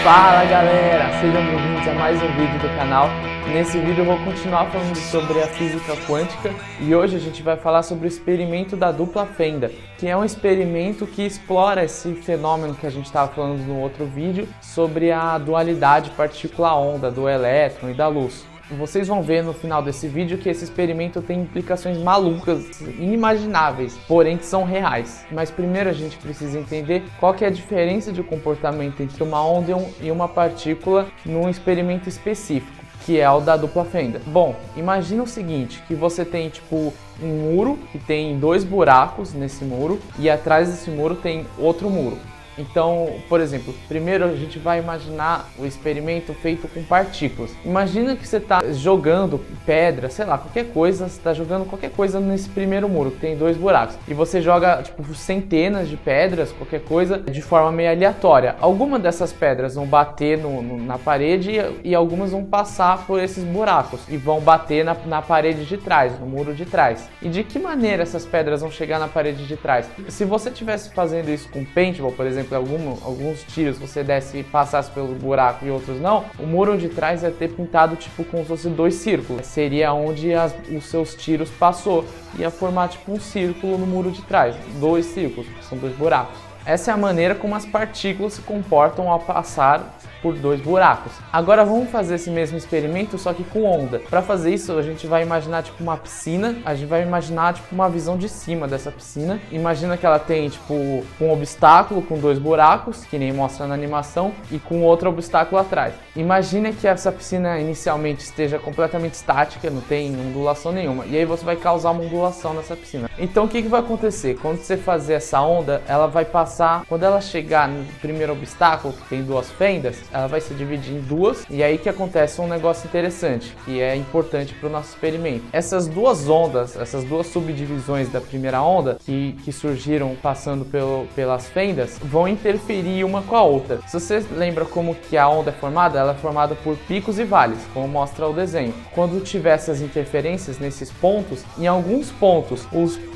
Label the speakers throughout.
Speaker 1: Fala galera, sejam bem-vindos a mais um vídeo do canal. Nesse vídeo eu vou continuar falando sobre a física quântica e hoje a gente vai falar sobre o experimento da dupla fenda, que é um experimento que explora esse fenômeno que a gente estava falando no outro vídeo sobre a dualidade partícula-onda do elétron e da luz. Vocês vão ver no final desse vídeo que esse experimento tem implicações malucas, inimagináveis, porém que são reais. Mas primeiro a gente precisa entender qual que é a diferença de comportamento entre uma onda e uma partícula num experimento específico, que é o da dupla fenda. Bom, imagina o seguinte, que você tem tipo um muro que tem dois buracos nesse muro e atrás desse muro tem outro muro. Então, por exemplo, primeiro a gente vai imaginar o experimento feito com partículas. Imagina que você está jogando pedra, sei lá, qualquer coisa, você está jogando qualquer coisa nesse primeiro muro, que tem dois buracos. E você joga, tipo, centenas de pedras, qualquer coisa, de forma meio aleatória. Algumas dessas pedras vão bater na parede e algumas vão passar por esses buracos e vão bater na parede de trás, no muro de trás. E de que maneira essas pedras vão chegar na parede de trás? Se você estivesse fazendo isso com paintball, por exemplo, alguns tiros você desse e passasse pelo buraco e outros não, o muro de trás ia ter pintado tipo como se fosse dois círculos. Seria onde os seus tiros passou. Ia formar tipo um círculo no muro de trás. Dois círculos, que são dois buracos. Essa é a maneira como as partículas se comportam ao passar por dois buracos. Agora vamos fazer esse mesmo experimento, só que com onda. Para fazer isso, a gente vai imaginar tipo uma piscina, a gente vai imaginar tipo uma visão de cima dessa piscina. Imagina que ela tem tipo um obstáculo com dois buracos, que nem mostra na animação, e com outro obstáculo atrás. Imagina que essa piscina inicialmente esteja completamente estática, não tem ondulação nenhuma, e aí você vai causar uma ondulação nessa piscina. Então o que vai acontecer? Quando você fazer essa onda, ela vai passar, quando ela chegar no primeiro obstáculo, que tem duas fendas, ela vai se dividir em duas, e aí que acontece um negócio interessante, que é importante para o nosso experimento. Essas duas ondas, essas duas subdivisões da primeira onda, que surgiram passando pelas fendas, vão interferir uma com a outra. Se você lembra como que a onda é formada, ela é formada por picos e vales, como mostra o desenho. Quando tiver essas interferências nesses pontos, em alguns pontos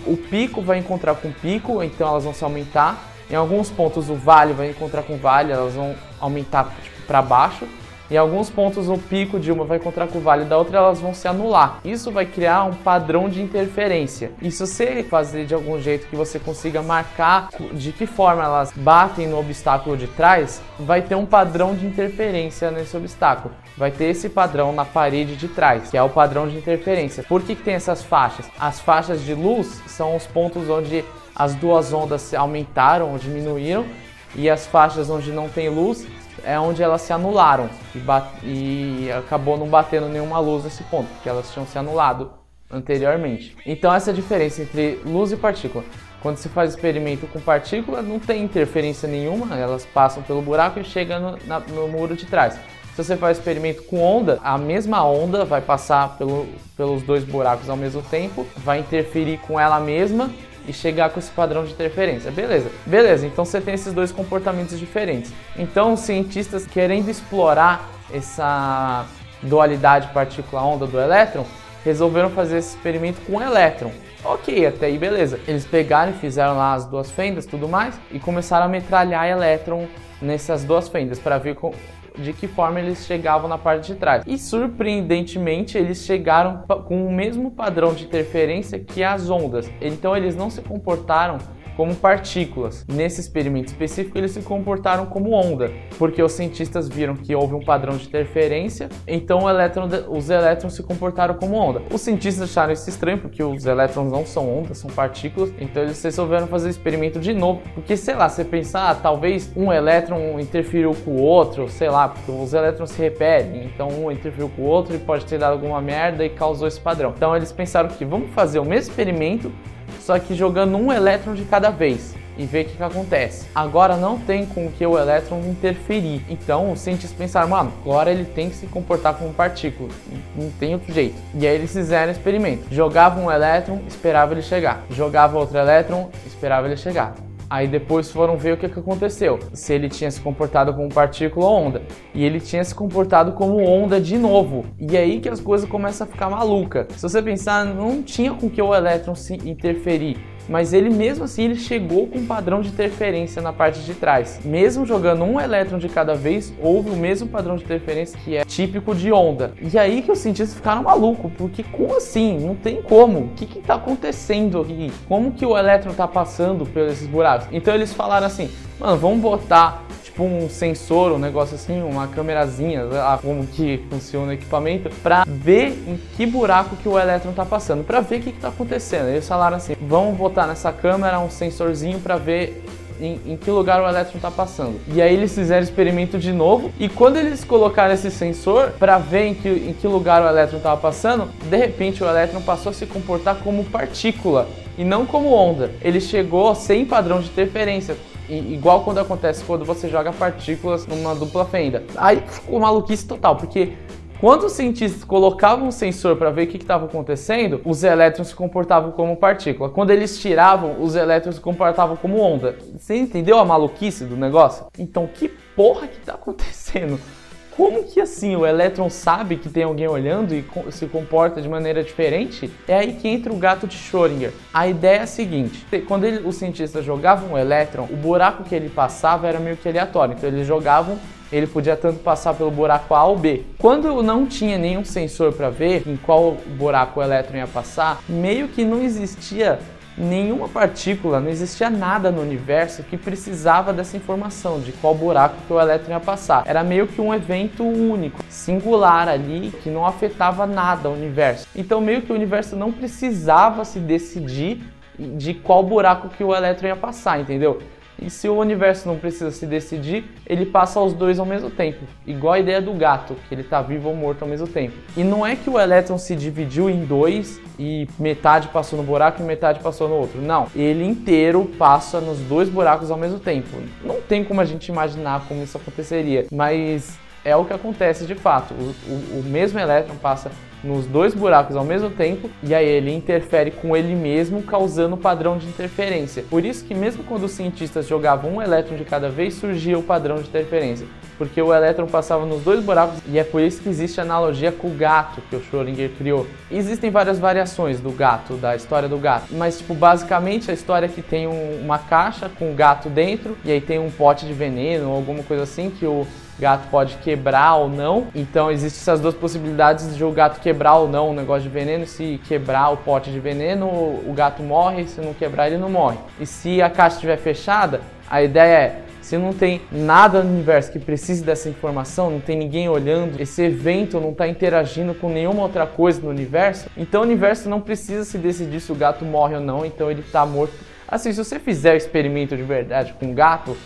Speaker 1: o pico vai encontrar com o pico, então elas vão se aumentar. Em alguns pontos o vale vai encontrar com o vale, elas vão aumentar para baixo. Em alguns pontos o pico de uma vai encontrar com o vale da outra, elas vão se anular. Isso vai criar um padrão de interferência. E se você fazer de algum jeito que você consiga marcar de que forma elas batem no obstáculo de trás, vai ter um padrão de interferência nesse obstáculo. Vai ter esse padrão na parede de trás, que é o padrão de interferência. Por que tem essas faixas? As faixas de luz são os pontos onde as duas ondas se aumentaram ou diminuíram, e as faixas onde não tem luz é onde elas se anularam e acabou não batendo nenhuma luz nesse ponto, porque elas tinham se anulado anteriormente. Então essa é a diferença entre luz e partícula. Quando se faz experimento com partícula, não tem interferência nenhuma, elas passam pelo buraco e chegam no muro de trás. Se você faz experimento com onda, a mesma onda vai passar pelos dois buracos ao mesmo tempo, vai interferir com ela mesma e chegar com esse padrão de interferência. Beleza, então você tem esses dois comportamentos diferentes. Então os cientistas, querendo explorar essa dualidade partícula-onda do elétron, resolveram fazer esse experimento com o elétron. Ok, até aí beleza. Eles pegaram e fizeram lá as duas fendas e tudo mais e começaram a metralhar elétron nessas duas fendas para ver de que forma eles chegavam na parte de trás. E surpreendentemente eles chegaram com o mesmo padrão de interferência que as ondas. Então eles não se comportaram como partículas. Nesse experimento específico eles se comportaram como onda, porque os cientistas viram que houve um padrão de interferência, então os elétrons se comportaram como onda. Os cientistas acharam isso estranho, porque os elétrons não são ondas, são partículas, então eles resolveram fazer o experimento de novo, porque sei lá, você pensar, talvez um elétron interferiu com o outro, sei lá, porque os elétrons se repelem, então um interferiu com o outro e pode ter dado alguma merda e causou esse padrão. Então eles pensaram que vamos fazer o mesmo experimento, só que jogando um elétron de cada vez e ver o que acontece. Agora não tem com que o elétron interferir. Então os cientistas pensaram, mano, agora ele tem que se comportar como partícula. Não tem outro jeito. E aí eles fizeram o experimento. Jogavam um elétron, esperava ele chegar. Jogava outro elétron, esperava ele chegar. Aí depois foram ver o que aconteceu, se ele tinha se comportado como partícula ou onda. E ele tinha se comportado como onda de novo. E aí que as coisas começam a ficar malucas. Se você pensar, não tinha com que o elétron se interferir. mas ele mesmo assim ele chegou com um padrão de interferência na parte de trás. Mesmo jogando um elétron de cada vez, houve o mesmo padrão de interferência que é típico de onda. E aí que os cientistas ficaram malucos, porque como assim? Não tem como. O que está acontecendo aqui? Como que o elétron está passando por esses buracos? Então eles falaram assim, mano, vamos botar tipo um sensor, um negócio assim, uma câmerazinha, como que funciona o equipamento, para ver em que buraco que o elétron está passando, para ver o que está acontecendo. Eles falaram assim, vamos botar nessa câmera um sensorzinho para ver em que lugar o elétron está passando. E aí eles fizeram experimento de novo, e quando eles colocaram esse sensor para ver em que lugar o elétron estava passando, de repente o elétron passou a se comportar como partícula e não como onda. Ele chegou sem padrão de interferência, igual quando acontece quando você joga partículas numa dupla fenda. Aí ficou maluquice total, porque quando os cientistas colocavam um sensor para ver o que estava acontecendo, os elétrons se comportavam como partícula. Quando eles tiravam, os elétrons se comportavam como onda. Você entendeu a maluquice do negócio? Então, que porra que está acontecendo? Como que assim o elétron sabe que tem alguém olhando e se comporta de maneira diferente? É aí que entra o gato de Schrödinger. A ideia é a seguinte, quando os cientistas jogavam o elétron, o buraco que ele passava era meio que aleatório. Então eles jogavam, ele podia tanto passar pelo buraco A ou B. Quando não tinha nenhum sensor para ver em qual buraco o elétron ia passar, meio que não existia nenhuma partícula, não existia nada no universo que precisava dessa informação de qual buraco que o elétron ia passar. Era meio que um evento único, singular ali, que não afetava nada o universo. Então meio que o universo não precisava se decidir de qual buraco que o elétron ia passar, entendeu? E se o universo não precisa se decidir, ele passa os dois ao mesmo tempo. Igual a ideia do gato, que ele está vivo ou morto ao mesmo tempo. E não é que o elétron se dividiu em dois e metade passou no buraco e metade passou no outro. Não, ele inteiro passa nos dois buracos ao mesmo tempo. Não tem como a gente imaginar como isso aconteceria, mas é o que acontece de fato. O mesmo elétron passa nos dois buracos ao mesmo tempo e aí ele interfere com ele mesmo, causando padrão de interferência. Por isso que mesmo quando os cientistas jogavam um elétron de cada vez, surgia o padrão de interferência, porque o elétron passava nos dois buracos, e é por isso que existe a analogia com o gato que o Schrödinger criou. Existem várias variações do gato, da história do gato, mas tipo, basicamente a história é que tem uma caixa com o gato dentro, e aí tem um pote de veneno ou alguma coisa assim que o gato pode quebrar ou não. Então existem essas duas possibilidades de o gato quebrar ou não o negócio de veneno. Se quebrar o pote de veneno, o gato morre, se não quebrar ele não morre. E se a caixa estiver fechada, a ideia é, se não tem nada no universo que precise dessa informação, não tem ninguém olhando, esse evento não está interagindo com nenhuma outra coisa no universo, então o universo não precisa se decidir se o gato morre ou não, então ele está morto. Assim, se você fizer o experimento de verdade com o gato,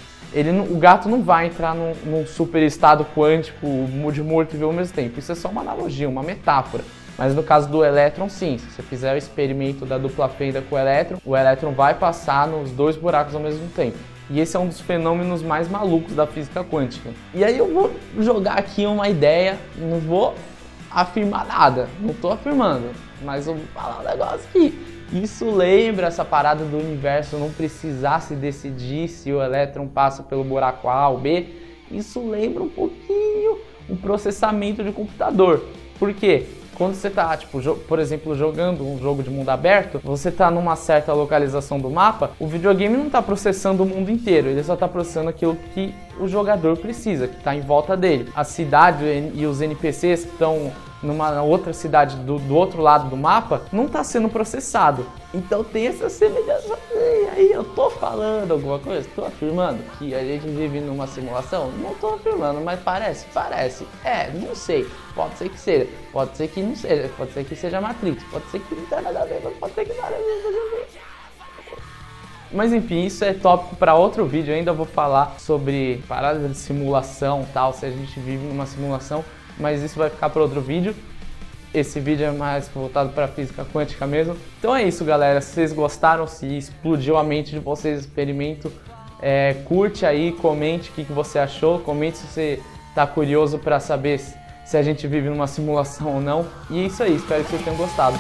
Speaker 1: o gato não vai entrar num super estado quântico de morto e vivo ao mesmo tempo. Isso é só uma analogia, uma metáfora. Mas no caso do elétron, sim. Se você fizer o experimento da dupla fenda com o elétron vai passar nos dois buracos ao mesmo tempo. E esse é um dos fenômenos mais malucos da física quântica. E aí eu vou jogar aqui uma ideia, não vou afirmar nada, não estou afirmando, mas eu vou falar um negócio aqui. Isso lembra essa parada do universo não precisar se decidir se o elétron passa pelo buraco A ou B. Isso lembra um pouquinho o processamento de computador. Por quê? Quando você está, por exemplo, jogando um jogo de mundo aberto, você está numa certa localização do mapa, o videogame não está processando o mundo inteiro, ele só está processando aquilo que o jogador precisa, que está em volta dele. A cidade e os NPCs que estão numa outra cidade do outro lado do mapa, não está sendo processado. Então tem essa semelhança. Aí eu tô falando alguma coisa? Tô afirmando que a gente vive numa simulação? Não tô afirmando, mas parece. Não sei. Pode ser que seja, pode ser que não seja, pode ser que seja Matrix, pode ser que não tenha nada a ver, mas pode ser que nada a ver. Mas enfim, isso é tópico para outro vídeo. Eu ainda vou falar sobre paradas de simulação e tal, se a gente vive numa simulação, mas isso vai ficar para outro vídeo. Esse vídeo é mais voltado para física quântica mesmo. Então é isso, galera. Se vocês gostaram, se explodiu a mente de vocês o experimento, curte aí, comente o que você achou, comente se você está curioso para saber se a gente vive numa simulação ou não. E é isso aí, espero que vocês tenham gostado.